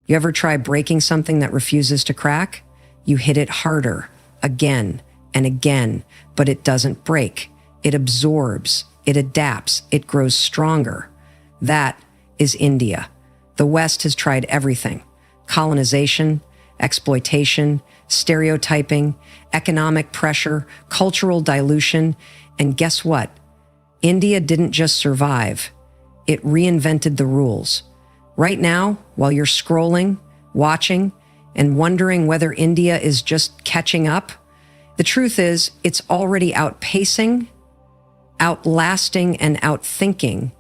You ever try breaking something that refuses to crack? You hit it harder, again and again, but it doesn't break. It absorbs, it adapts, it grows stronger. That is India. The West has tried everything: colonization, exploitation, stereotyping, economic pressure, cultural dilution, and guess what? India didn't just survive, it reinvented the rules. Right now, while you're scrolling, watching, and wondering whether India is just catching up, the truth is it's already outpacing, outlasting, and outthinking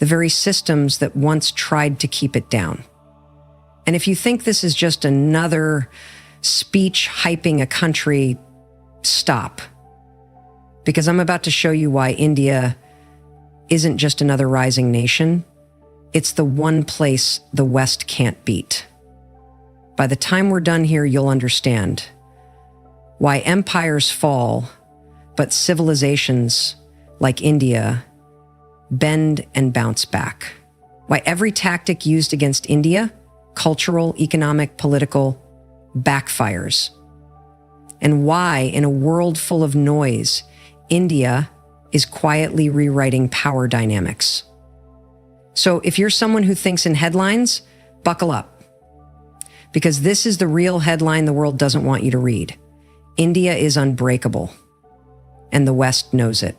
the very systems that once tried to keep it down. And if you think this is just another speech hyping a country, stop. Because I'm about to show you why India isn't just another rising nation. It's the one place the West can't beat. By the time we're done here, you'll understand why empires fall, but civilizations like India bend and bounce back. Why every tactic used against India, cultural, economic, political, backfires. And why, in a world full of noise, India is quietly rewriting power dynamics. So if you're someone who thinks in headlines, buckle up. Because this is the real headline the world doesn't want you to read. India is unbreakable, and the West knows it.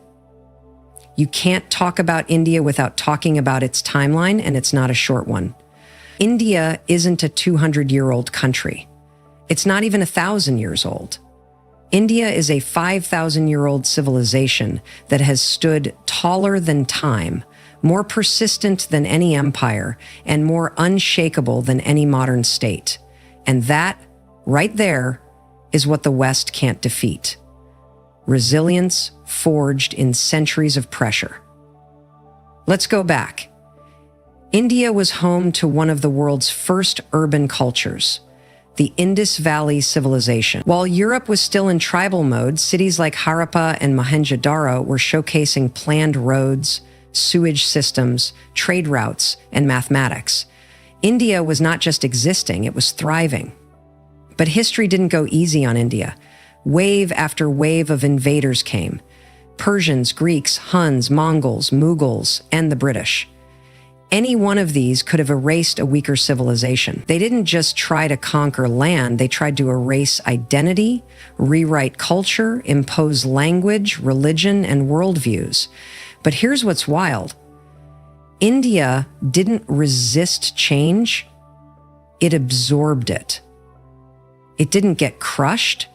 You can't talk about India without talking about its timeline, and it's not a short one. India isn't a 200-year-old country. It's not even 1,000 years old. India is a 5,000-year-old civilization that has stood taller than time, more persistent than any empire, and more unshakable than any modern state. And that, right there, is what the West can't defeat. Resilience forged in centuries of pressure. Let's go back. India was home to one of the world's first urban cultures, the Indus Valley civilization. While Europe was still in tribal mode, cities like Harappa and Mohenjo-daro were showcasing planned roads, sewage systems, trade routes, and mathematics. India was not just existing, it was thriving. But history didn't go easy on India. Wave after wave of invaders came. Persians, Greeks, Huns, Mongols, Mughals, and the British. Any one of these could have erased a weaker civilization. They didn't just try to conquer land, they tried to erase identity, rewrite culture, impose language, religion, and worldviews. But here's what's wild. India didn't resist change, it absorbed it. It didn't get crushed,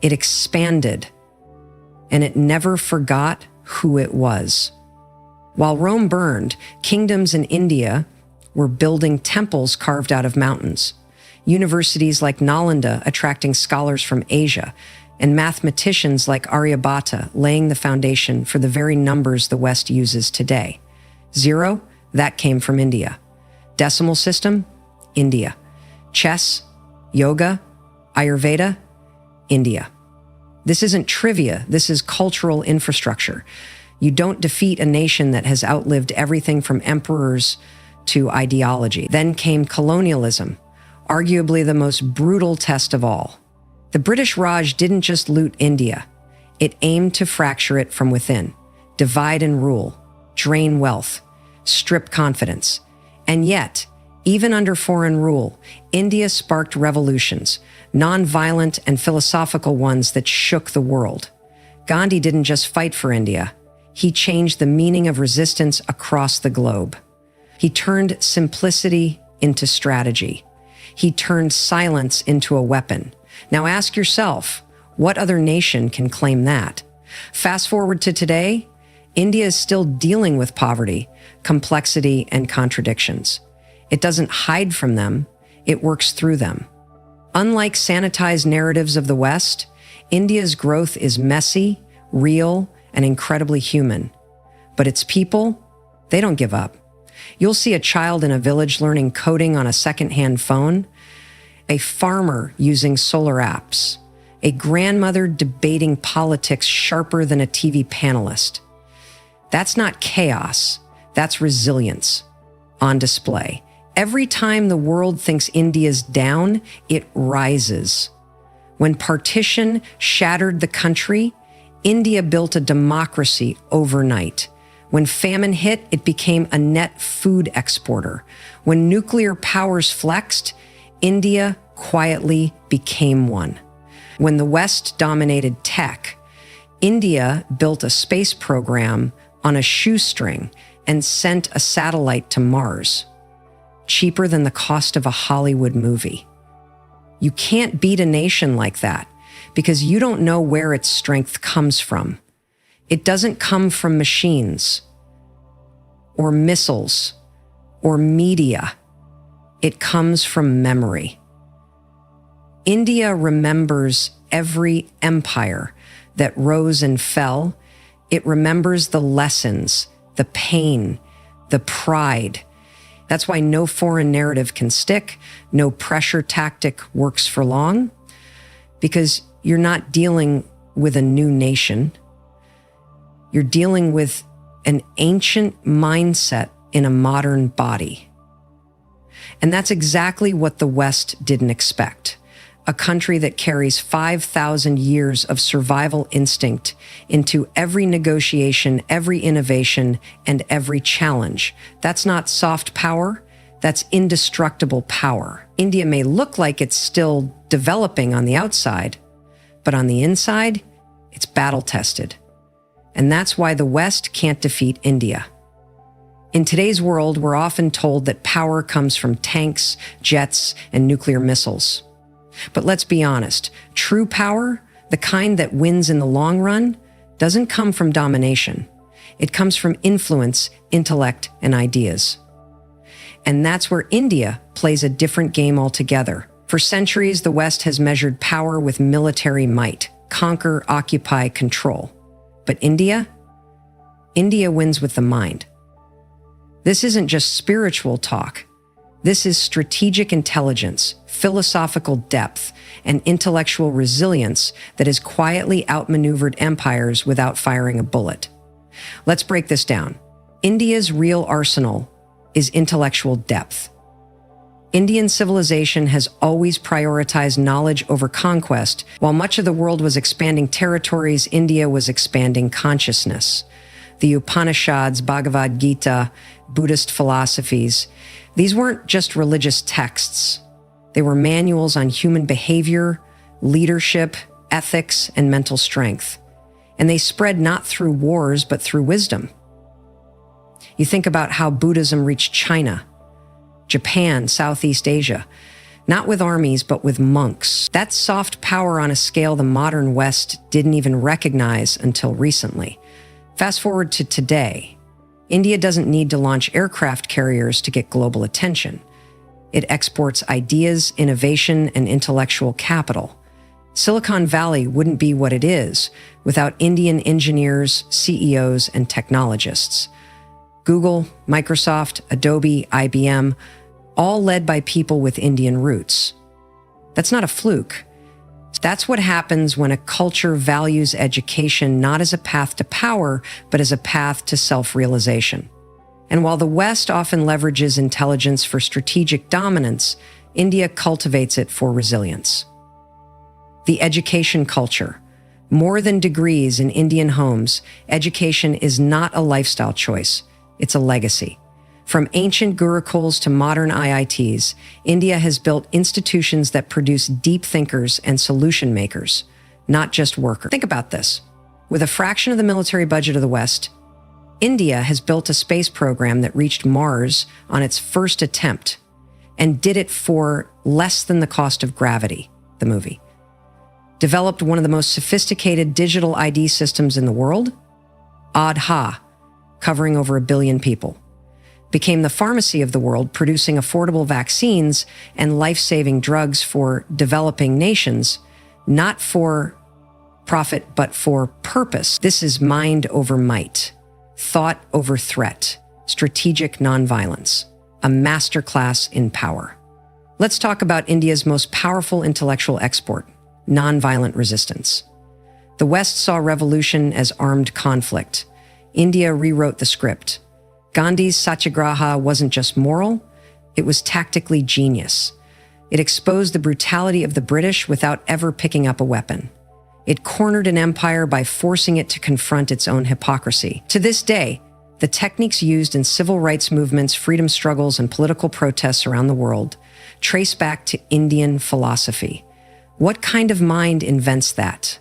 it expanded, and it never forgot who it was. While Rome burned, kingdoms in India were building temples carved out of mountains, universities like Nalanda attracting scholars from Asia, and mathematicians like Aryabhata laying the foundation for the very numbers the West uses today. 0, that came from India. Decimal system, India. Chess, yoga, Ayurveda, India. This isn't trivia, this is cultural infrastructure. You don't defeat a nation that has outlived everything from emperors to ideology. Then came colonialism, arguably the most brutal test of all. The British Raj didn't just loot India, it aimed to fracture it from within, divide and rule, drain wealth, strip confidence. And yet, even under foreign rule, India sparked revolutions, non-violent and philosophical ones that shook the world. Gandhi didn't just fight for India, he changed the meaning of resistance across the globe. He turned simplicity into strategy. He turned silence into a weapon. Now ask yourself, what other nation can claim that? Fast forward to today, India is still dealing with poverty, complexity, and contradictions. It doesn't hide from them, it works through them. Unlike sanitized narratives of the West, India's growth is messy, real, and incredibly human. But its people, they don't give up. You'll see a child in a village learning coding on a second-hand phone, a farmer using solar apps, a grandmother debating politics sharper than a TV panelist. That's not chaos, that's resilience on display. Every time the world thinks India's down, it rises. When partition shattered the country, India built a democracy overnight. When famine hit, it became a net food exporter. When nuclear powers flexed, India quietly became one. When the West dominated tech, India built a space program on a shoestring and sent a satellite to Mars, cheaper than the cost of a Hollywood movie. You can't beat a nation like that because you don't know where its strength comes from. It doesn't come from machines or missiles or media. It comes from memory. India remembers every empire that rose and fell. It remembers the lessons, the pain, the pride. That's why no foreign narrative can stick, no pressure tactic works for long, because you're not dealing with a new nation. You're dealing with an ancient mindset in a modern body. And that's exactly what the West didn't expect. A country that carries 5,000 years of survival instinct into every negotiation, every innovation, and every challenge. That's not soft power, that's indestructible power. India may look like it's still developing on the outside, but on the inside, it's battle-tested. And that's why the West can't defeat India. In today's world, we're often told that power comes from tanks, jets, and nuclear missiles. But let's be honest, true power, the kind that wins in the long run, doesn't come from domination. It comes from influence, intellect, and ideas. And that's where India plays a different game altogether. For centuries, the West has measured power with military might, conquer, occupy, control. But India wins with the mind. This isn't just spiritual talk. This is strategic intelligence, philosophical depth, and intellectual resilience that has quietly outmaneuvered empires without firing a bullet. Let's break this down. India's real arsenal is intellectual depth. Indian civilization has always prioritized knowledge over conquest. While much of the world was expanding territories, India was expanding consciousness. The Upanishads, Bhagavad Gita, Buddhist philosophies, these weren't just religious texts. They were manuals on human behavior, leadership, ethics, and mental strength. And they spread not through wars, but through wisdom. You think about how Buddhism reached China, Japan, Southeast Asia, not with armies, but with monks. That's soft power on a scale the modern West didn't even recognize until recently. Fast forward to today. India doesn't need to launch aircraft carriers to get global attention. It exports ideas, innovation, and intellectual capital. Silicon Valley wouldn't be what it is without Indian engineers, CEOs, and technologists. Google, Microsoft, Adobe, IBM, all led by people with Indian roots. That's not a fluke. That's what happens when a culture values education not as a path to power, but as a path to self-realization. And while the West often leverages intelligence for strategic dominance, India cultivates it for resilience. The education culture. More than degrees in Indian homes, education is not a lifestyle choice, it's a legacy. From ancient gurukuls to modern IITs, India has built institutions that produce deep thinkers and solution makers, not just workers. Think about this. With a fraction of the military budget of the West, India has built a space program that reached Mars on its first attempt and did it for less than the cost of Gravity, the movie. Developed one of the most sophisticated digital ID systems in the world, Aadhaar, covering over 1 billion people. Became the pharmacy of the world, producing affordable vaccines and life-saving drugs for developing nations, not for profit, but for purpose. This is mind over might, thought over threat, strategic nonviolence, a masterclass in power. Let's talk about India's most powerful intellectual export, nonviolent resistance. The West saw revolution as armed conflict. India rewrote the script. Gandhi's Satyagraha wasn't just moral, It was tactically genius. It exposed the brutality of the British without ever picking up a weapon. It cornered an empire by forcing it to confront its own hypocrisy. To this day, the techniques used in civil rights movements, freedom struggles, and political protests around the world trace back to Indian philosophy. What kind of mind invents that?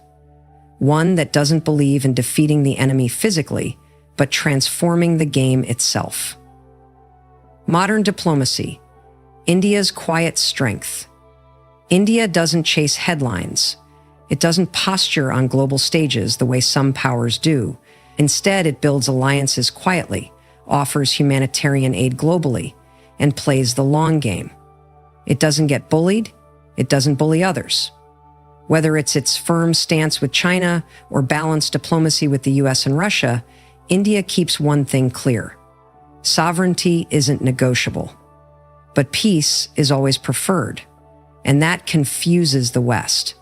One that doesn't believe in defeating the enemy physically, but transforming the game itself. Modern diplomacy, India's quiet strength. India doesn't chase headlines. It doesn't posture on global stages the way some powers do. Instead, it builds alliances quietly, offers humanitarian aid globally, and plays the long game. It doesn't get bullied. It doesn't bully others. Whether it's its firm stance with China or balanced diplomacy with the US and Russia, India keeps one thing clear. Sovereignty isn't negotiable, but peace is always preferred, and that confuses the West.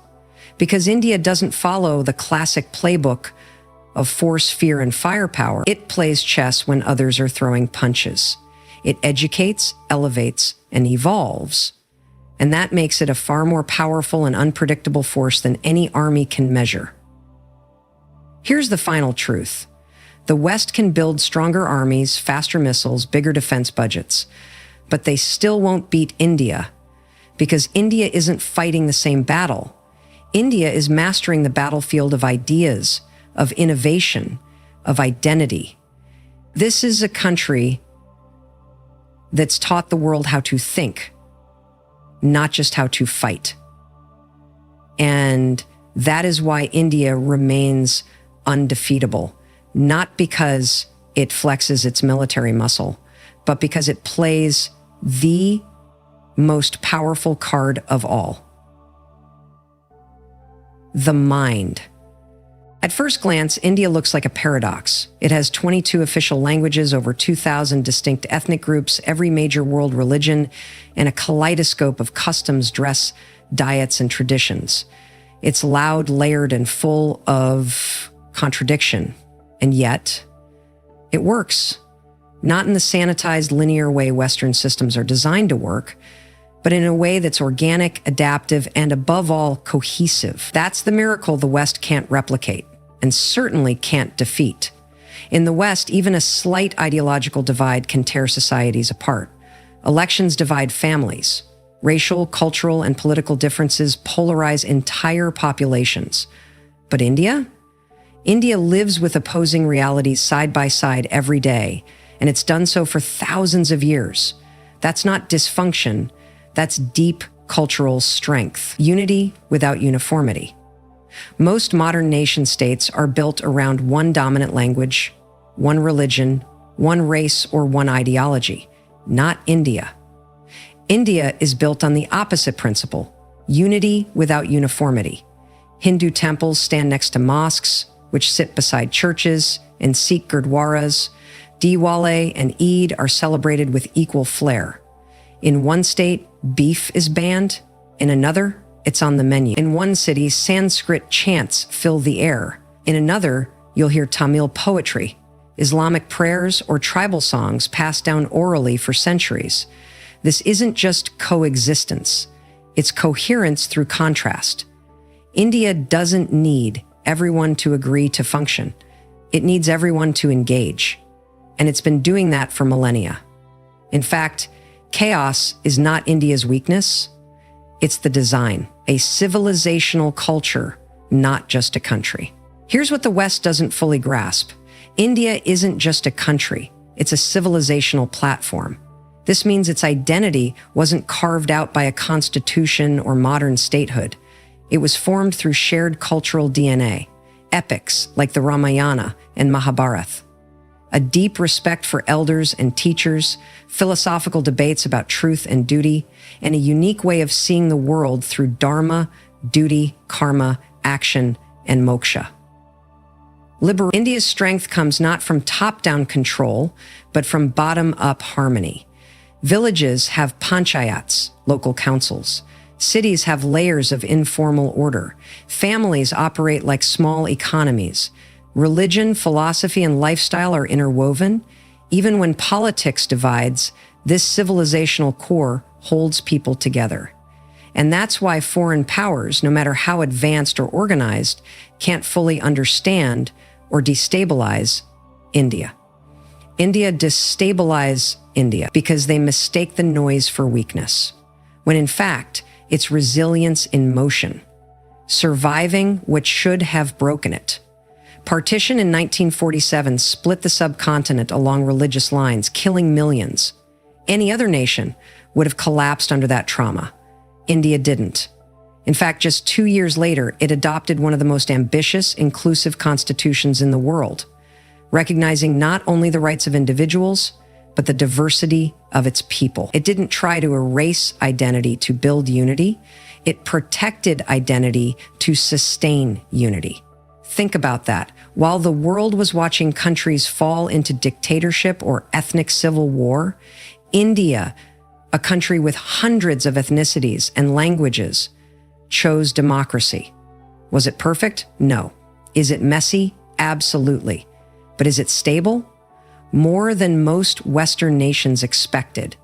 Because India doesn't follow the classic playbook of force, fear, and firepower, it plays chess when others are throwing punches. It educates, elevates, and evolves, and that makes it a far more powerful and unpredictable force than any army can measure. Here's the final truth. The West can build stronger armies, faster missiles, bigger defense budgets, but they still won't beat India, because India isn't fighting the same battle. India is mastering the battlefield of ideas, of innovation, of identity. This is a country that's taught the world how to think, not just how to fight. And that is why India remains undefeatable, not because it flexes its military muscle, but because it plays the most powerful card of all: the mind. At first glance, India looks like a paradox. It has 22 official languages, over 2,000 distinct ethnic groups, every major world religion, and a kaleidoscope of customs, dress, diets, and traditions. It's loud, layered, and full of contradiction. And yet, it works. Not in the sanitized, linear way Western systems are designed to work, but in a way that's organic, adaptive, and above all, cohesive. That's the miracle the West can't replicate, and certainly can't defeat. In the West, even a slight ideological divide can tear societies apart. Elections divide families. Racial, cultural, and political differences polarize entire populations. But India? India lives with opposing realities side by side every day, and it's done so for thousands of years. That's not dysfunction. That's deep cultural strength. Unity without uniformity. Most modern nation states are built around one dominant language, one religion, one race, or one ideology. Not India. India is built on the opposite principle: unity without uniformity. Hindu temples stand next to mosques, which sit beside churches, and Sikh gurdwaras. Diwali and Eid are celebrated with equal flair. In one state, beef is banned. In another, it's on the menu. In one city, Sanskrit chants fill the air. In another, you'll hear Tamil poetry, Islamic prayers, or tribal songs passed down orally for centuries. This isn't just coexistence. It's coherence through contrast. India doesn't need everyone to agree to function. It needs everyone to engage. And it's been doing that for millennia. In fact, chaos is not India's weakness. It's the design, a civilizational culture, not just a country. Here's what the West doesn't fully grasp. India isn't just a country. It's a civilizational platform. This means its identity wasn't carved out by a constitution or modern statehood. It was formed through shared cultural DNA, epics like the Ramayana and Mahabharata, a deep respect for elders and teachers, philosophical debates about truth and duty, and a unique way of seeing the world through dharma, duty, karma, action, and moksha. India's strength comes not from top-down control, but from bottom-up harmony. Villages have panchayats, local councils. Cities have layers of informal order. Families operate like small economies. Religion, philosophy, and lifestyle are interwoven. Even when politics divides, This civilizational core holds people together. And that's why foreign powers, no matter how advanced or organized, can't fully understand or destabilize India. India destabilize India because they mistake the noise for weakness, when in fact, it's resilience in motion, surviving what should have broken it. Partition in 1947 split the subcontinent along religious lines, killing millions. Any other nation would have collapsed under that trauma. India didn't. In fact, just 2 years later, it adopted one of the most ambitious, inclusive constitutions in the world, recognizing not only the rights of individuals, but the diversity of its people. It didn't try to erase identity to build unity. It protected identity to sustain unity. Think about that. While the world was watching countries fall into dictatorship or ethnic civil war, India, a country with hundreds of ethnicities and languages, chose democracy. Was it perfect? No. Is it messy? Absolutely. But is it stable? More than most Western nations expected.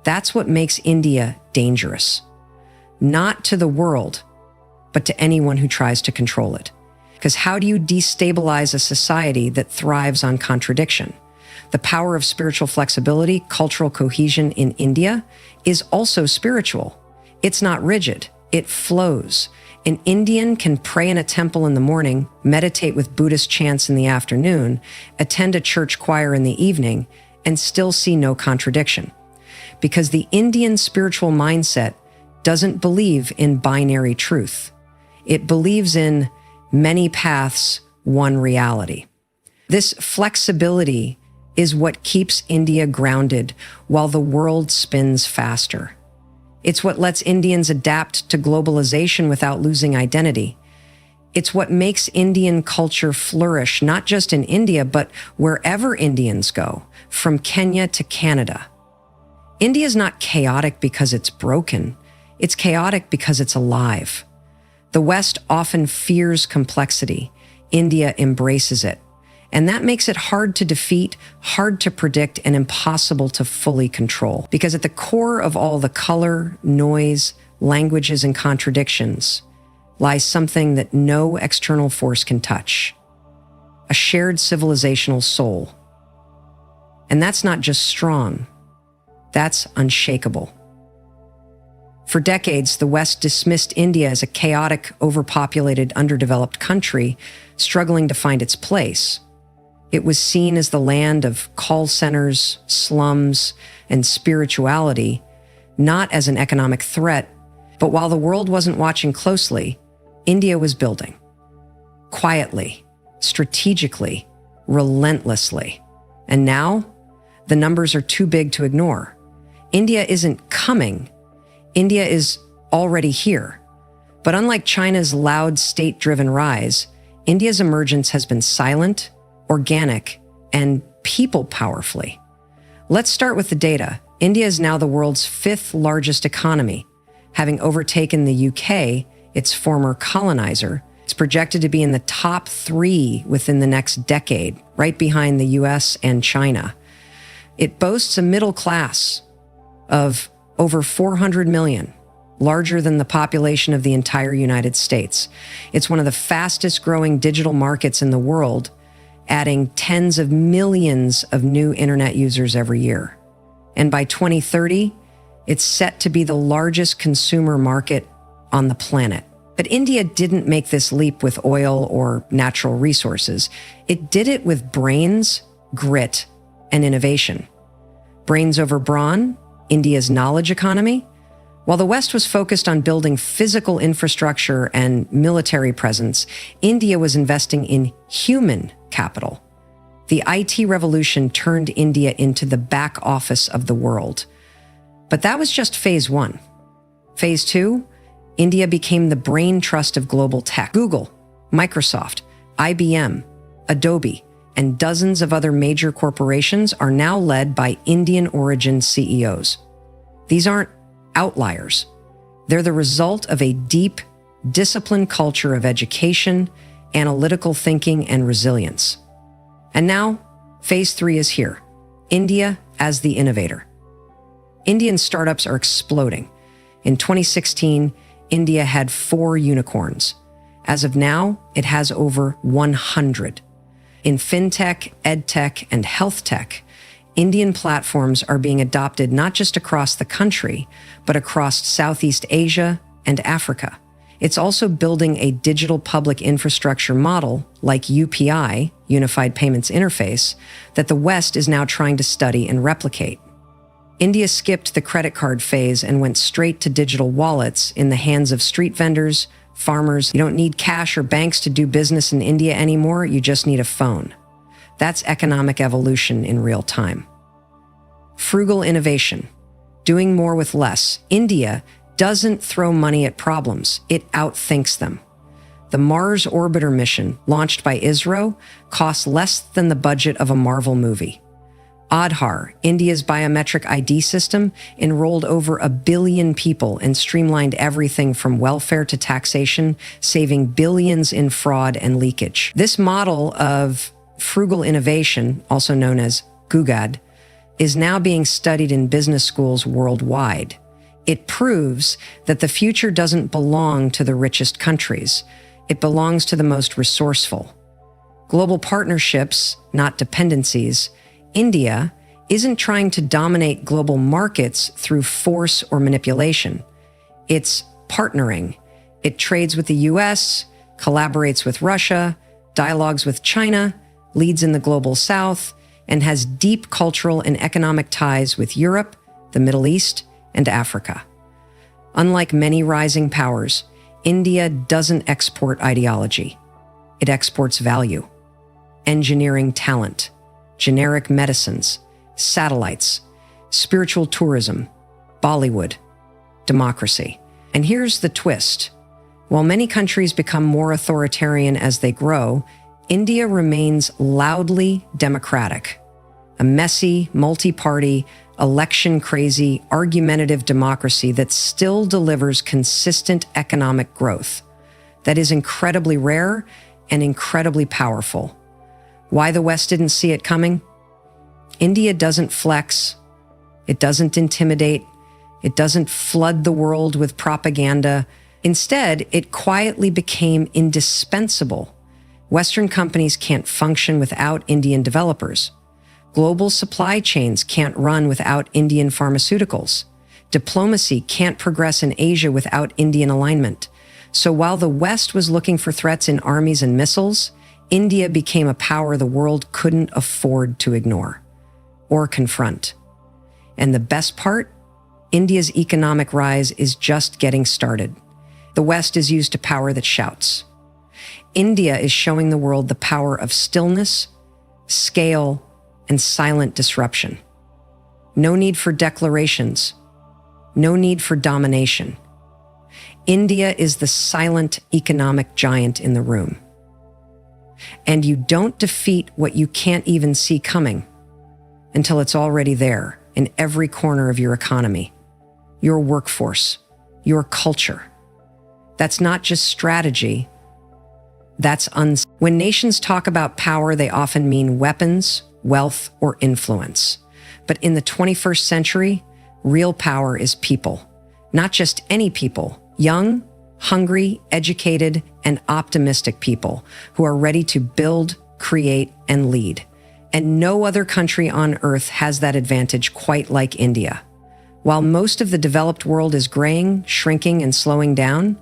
That's what makes India dangerous. Not to the world, but to anyone who tries to control it. Because how do you destabilize a society that thrives on contradiction? The power of spiritual flexibility, cultural cohesion in India is also spiritual. It's not rigid. It flows. An Indian can pray in a temple in the morning, meditate with Buddhist chants in the afternoon, attend a church choir in the evening, and still see no contradiction. Because the Indian spiritual mindset doesn't believe in binary truth. It believes in many paths, one reality. This flexibility is what keeps India grounded while the world spins faster. It's what lets Indians adapt to globalization without losing identity. It's what makes Indian culture flourish, not just in India, but wherever Indians go, from Kenya to Canada. India is not chaotic because it's broken. It's chaotic because it's alive. The West often fears complexity. India embraces it. And that makes it hard to defeat, hard to predict, and impossible to fully control. Because at the core of all the color, noise, languages, and contradictions lies something that no external force can touch: a shared civilizational soul. And that's not just strong, that's unshakable. For decades, the West dismissed India as a chaotic, overpopulated, underdeveloped country struggling to find its place. It was seen as the land of call centers, slums, and spirituality, not as an economic threat. But while the world wasn't watching closely, India was building. Quietly, strategically, relentlessly. And now, the numbers are too big to ignore. India isn't coming. India is already here. But unlike China's loud state-driven rise, India's emergence has been silent, organic, and people-powerfully. Let's start with the data. India is now the world's 5th largest economy. Having overtaken the UK, its former colonizer, it's projected to be in the top 3 within the next decade, right behind the US and China. It boasts a middle class of over 400 million, larger than the population of the entire United States. It's one of the fastest growing digital markets in the world, adding tens of millions of new internet users every year. And by 2030, it's set to be the largest consumer market on the planet. But India didn't make this leap with oil or natural resources. It did it with brains, grit, and innovation. Brains over brawn, India's knowledge economy. While the West was focused on building physical infrastructure and military presence, India was investing in human capital. The IT revolution turned India into the back office of the world. But that was just phase 1. Phase 2, India became the brain trust of global tech. Google, Microsoft, IBM, Adobe, and dozens of other major corporations are now led by Indian-origin CEOs. These aren't outliers. They're the result of a deep, disciplined culture of education, analytical thinking, and resilience. And now, phase 3 is here. India as the innovator. Indian startups are exploding. In 2016, India had 4 unicorns. As of now, it has over 100. In fintech, edtech, and health tech, Indian platforms are being adopted not just across the country, but across Southeast Asia and Africa. It's also building a digital public infrastructure model like UPI, Unified Payments Interface, that the West is now trying to study and replicate. India skipped the credit card phase and went straight to digital wallets in the hands of street vendors, farmers. You don't need cash or banks to do business in India anymore, you just need a phone. That's economic evolution in real time. Frugal innovation. Doing more with less. India doesn't throw money at problems, it outthinks them. The Mars orbiter mission, launched by ISRO, cost less than the budget of a Marvel movie. Aadhaar, India's biometric ID system, enrolled over 1 billion people and streamlined everything from welfare to taxation, saving billions in fraud and leakage. This model of frugal innovation, also known as Gugad, is now being studied in business schools worldwide. It proves that the future doesn't belong to the richest countries. It belongs to the most resourceful. Global partnerships, not dependencies. India isn't trying to dominate global markets through force or manipulation. It's partnering. It trades with the US, collaborates with Russia, dialogues with China, leads in the global South, and has deep cultural and economic ties with Europe, the Middle East, and Africa. Unlike many rising powers, India doesn't export ideology. It exports value, engineering talent, generic medicines, satellites, spiritual tourism, Bollywood, democracy. And here's the twist. While many countries become more authoritarian as they grow, India remains loudly democratic. A messy, multi-party, election-crazy, argumentative democracy that still delivers consistent economic growth. That is incredibly rare and incredibly powerful. Why the West didn't see it coming? India doesn't flex. It doesn't intimidate. It doesn't flood the world with propaganda. Instead, it quietly became indispensable. Western companies can't function without Indian developers. Global supply chains can't run without Indian pharmaceuticals. Diplomacy can't progress in Asia without Indian alignment. So while the West was looking for threats in armies and missiles, India became a power the world couldn't afford to ignore or confront. And the best part? India's economic rise is just getting started. The West is used to power that shouts. India is showing the world the power of stillness, scale, and silent disruption. No need for declarations. No need for domination. India is the silent economic giant in the room. And you don't defeat what you can't even see coming until it's already there in every corner of your economy, your workforce, your culture. That's not just strategy. That's When nations talk about power, they often mean weapons, wealth, or influence. But in the 21st century, real power is people. Not just any people, young, hungry, educated, and optimistic people who are ready to build, create, and lead. And no other country on earth has that advantage quite like India. While most of the developed world is graying, shrinking, and slowing down,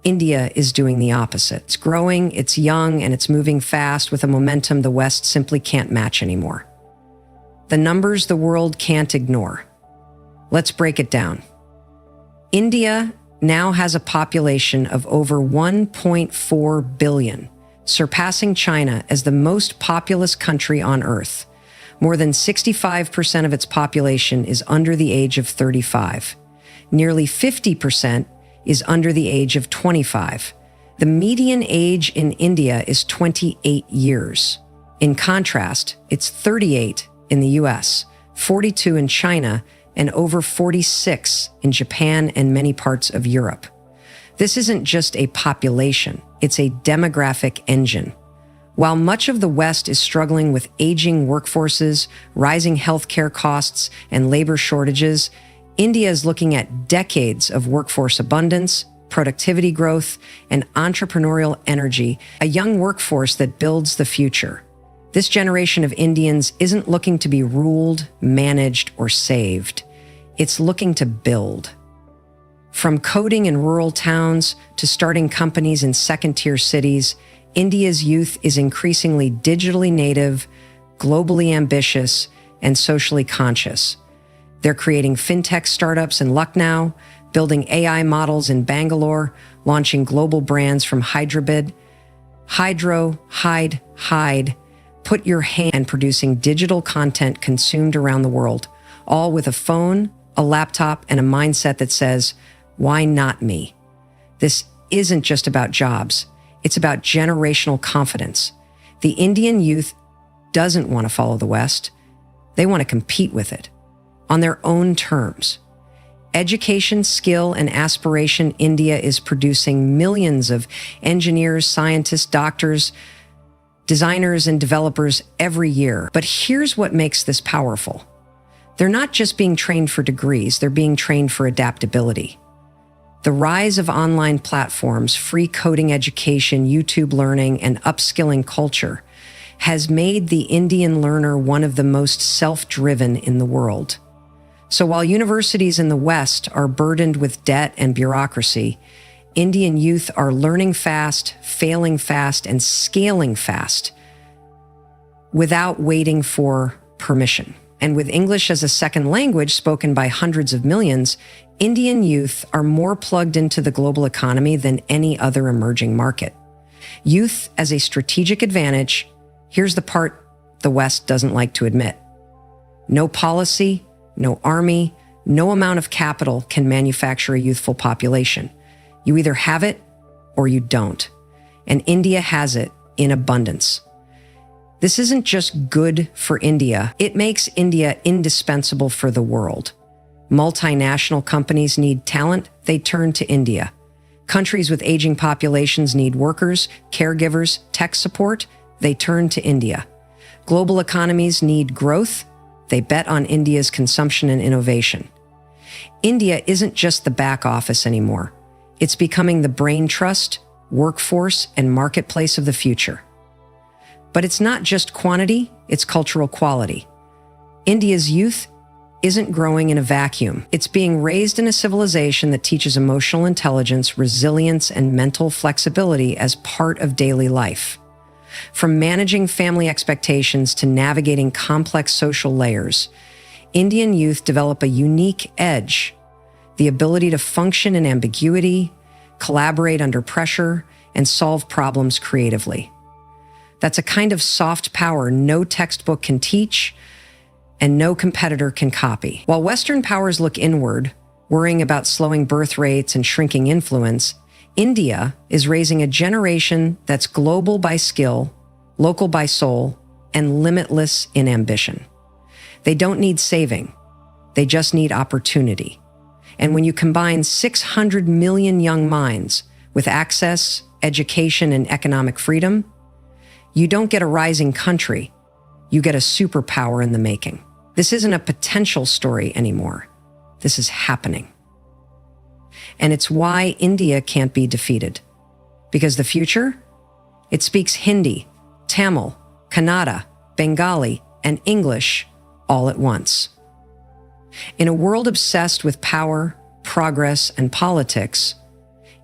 India is doing the opposite. It's growing, it's young, and it's moving fast with a momentum the West simply can't match anymore. The numbers the world can't ignore. Let's break it down. India now has a population of over 1.4 billion, surpassing China as the most populous country on Earth. More than 65% of its population is under the age of 35. Nearly 50% is under the age of 25. The median age in India is 28 years. In contrast, it's 38 in the US, 42 in China, and over 46 in Japan and many parts of Europe. This isn't just a population, it's a demographic engine. While much of the West is struggling with aging workforces, rising healthcare costs, and labor shortages, India is looking at decades of workforce abundance, productivity growth, and entrepreneurial energy, a young workforce that builds the future. This generation of Indians isn't looking to be ruled, managed, or saved. It's looking to build. From coding in rural towns to starting companies in second-tier cities, India's youth is increasingly digitally native, globally ambitious, and socially conscious. They're creating fintech startups in Lucknow, building AI models in Bangalore, launching global brands from Hyderabad, hide, put your hand, and producing digital content consumed around the world, all with a phone, a laptop, and a mindset that says, why not me? This isn't just about jobs. It's about generational confidence. The Indian youth doesn't want to follow the West. They want to compete with it on their own terms. Education, skill, and aspiration, India is producing millions of engineers, scientists, doctors, designers, and developers every year. But here's what makes this powerful. They're not just being trained for degrees, they're being trained for adaptability. The rise of online platforms, free coding education, YouTube learning, and upskilling culture has made the Indian learner one of the most self-driven in the world. So while universities in the West are burdened with debt and bureaucracy, Indian youth are learning fast, failing fast, and scaling fast without waiting for permission. And with English as a second language spoken by hundreds of millions, Indian youth are more plugged into the global economy than any other emerging market. Youth as a strategic advantage, here's the part the West doesn't like to admit. No policy, no army, no amount of capital can manufacture a youthful population. You either have it or you don't. And India has it in abundance. This isn't just good for India, it makes India indispensable for the world. Multinational companies need talent, they turn to India. Countries with aging populations need workers, caregivers, tech support, they turn to India. Global economies need growth, they bet on India's consumption and innovation. India isn't just the back office anymore. It's becoming the brain trust, workforce, and marketplace of the future. But it's not just quantity, it's cultural quality. India's youth isn't growing in a vacuum. It's being raised in a civilization that teaches emotional intelligence, resilience, and mental flexibility as part of daily life. From managing family expectations to navigating complex social layers, Indian youth develop a unique edge, the ability to function in ambiguity, collaborate under pressure, and solve problems creatively. That's a kind of soft power no textbook can teach and no competitor can copy. While Western powers look inward, worrying about slowing birth rates and shrinking influence, India is raising a generation that's global by skill, local by soul, and limitless in ambition. They don't need saving. They just need opportunity. And when you combine 600 million young minds with access, education, and economic freedom, you don't get a rising country, you get a superpower in the making. This isn't a potential story anymore. This is happening. And it's why India can't be defeated. Because the future? It speaks Hindi, Tamil, Kannada, Bengali, and English all at once. In a world obsessed with power, progress, and politics,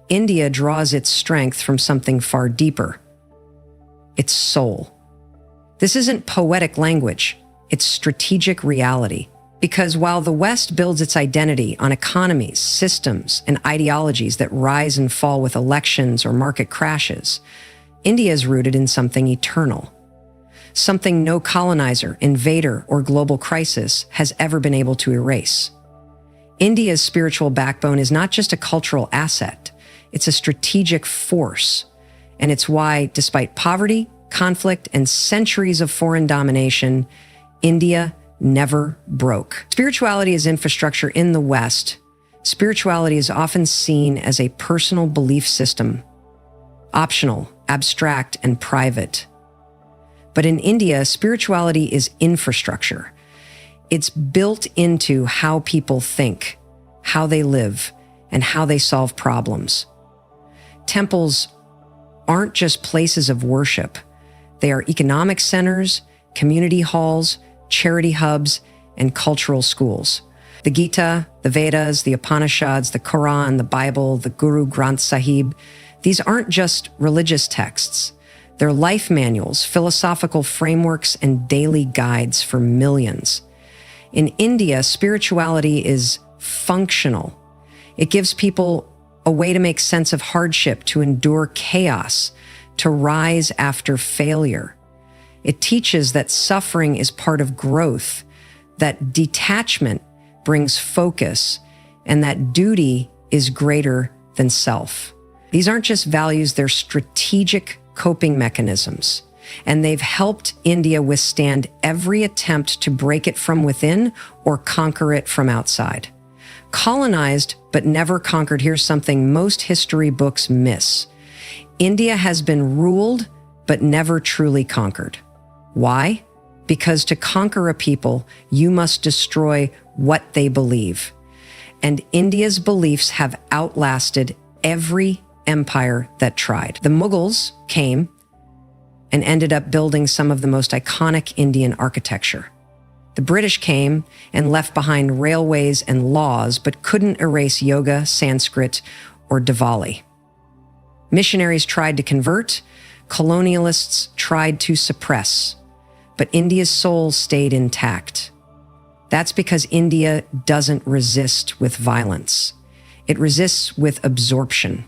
India draws its strength from something far deeper. Its soul. This isn't poetic language, it's strategic reality. Because while the West builds its identity on economies, systems, and ideologies that rise and fall with elections or market crashes, India is rooted in something eternal. Something no colonizer, invader, or global crisis has ever been able to erase. India's spiritual backbone is not just a cultural asset, it's a strategic force. And it's why, despite poverty, conflict, and centuries of foreign domination, India never broke. Spirituality is infrastructure in the West. Spirituality is often seen as a personal belief system, optional, abstract, and private. But in India, spirituality is infrastructure. It's built into how people think, how they live, and how they solve problems. Temples aren't just places of worship. They are economic centers, community halls, charity hubs, and cultural schools. The Gita, the Vedas, the Upanishads, the Quran, the Bible, the Guru Granth Sahib, these aren't just religious texts. They're life manuals, philosophical frameworks, and daily guides for millions. In India, spirituality is functional. It gives people a way to make sense of hardship, to endure chaos, to rise after failure. It teaches that suffering is part of growth, that detachment brings focus, and that duty is greater than self. These aren't just values, they're strategic coping mechanisms, and they've helped India withstand every attempt to break it from within or conquer it from outside. Colonized but never conquered, here's something most history books miss. India has been ruled but never truly conquered. Why? Because to conquer a people, you must destroy what they believe. And India's beliefs have outlasted every empire that tried. The Mughals came and ended up building some of the most iconic Indian architecture. The British came and left behind railways and laws, but couldn't erase yoga, Sanskrit, or Diwali. Missionaries tried to convert, colonialists tried to suppress, but India's soul stayed intact. That's because India doesn't resist with violence. It resists with absorption.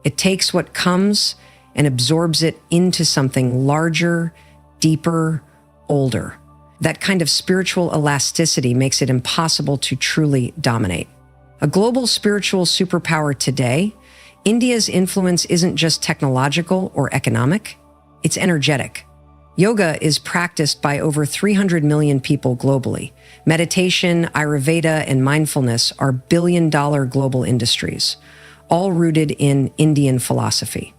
It takes what comes and absorbs it into something larger, deeper, older. That kind of spiritual elasticity makes it impossible to truly dominate. A global spiritual superpower today, India's influence isn't just technological or economic, it's energetic. Yoga is practiced by over 300 million people globally. Meditation, Ayurveda, and mindfulness are billion-dollar global industries, all rooted in Indian philosophy.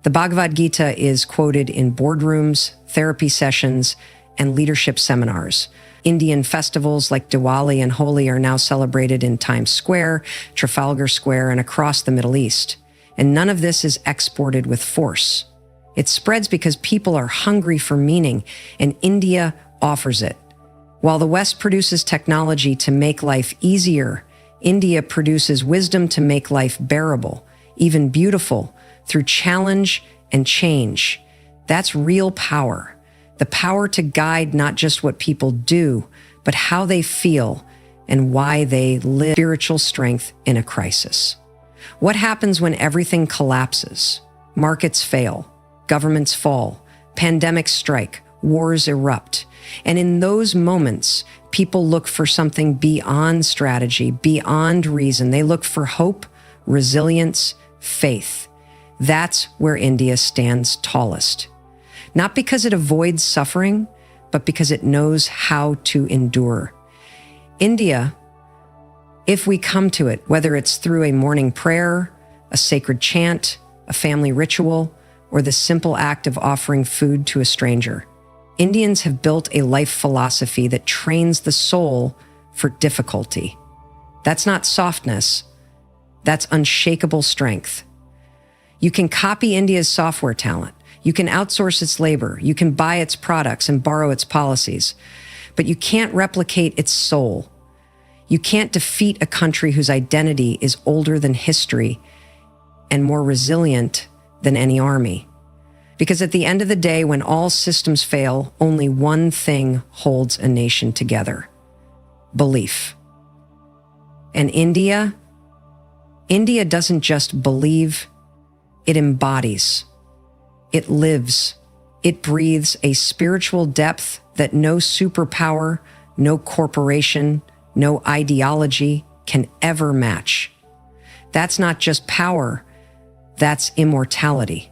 The Bhagavad Gita is quoted in boardrooms, therapy sessions, and leadership seminars. Indian festivals like Diwali and Holi are now celebrated in Times Square, Trafalgar Square, and across the Middle East. And none of this is exported with force. It spreads because people are hungry for meaning, and India offers it. While the West produces technology to make life easier, India produces wisdom to make life bearable, even beautiful, through challenge and change. That's real power. The power to guide not just what people do, but how they feel and why they live. Spiritual strength in a crisis. What happens when everything collapses? Markets fail, governments fall, pandemics strike, wars erupt. And in those moments, people look for something beyond strategy, beyond reason. They look for hope, resilience, faith. That's where India stands tallest. Not because it avoids suffering, but because it knows how to endure. India, if we come to it, whether it's through a morning prayer, a sacred chant, a family ritual, or the simple act of offering food to a stranger, Indians have built a life philosophy that trains the soul for difficulty. That's not softness, that's unshakable strength. You can copy India's software talent. You can outsource its labor, you can buy its products and borrow its policies, but you can't replicate its soul. You can't defeat a country whose identity is older than history and more resilient than any army. Because at the end of the day, when all systems fail, only one thing holds a nation together: belief. And India doesn't just believe, it embodies. It lives. It breathes a spiritual depth that no superpower, no corporation, no ideology can ever match. That's not just power, that's immortality.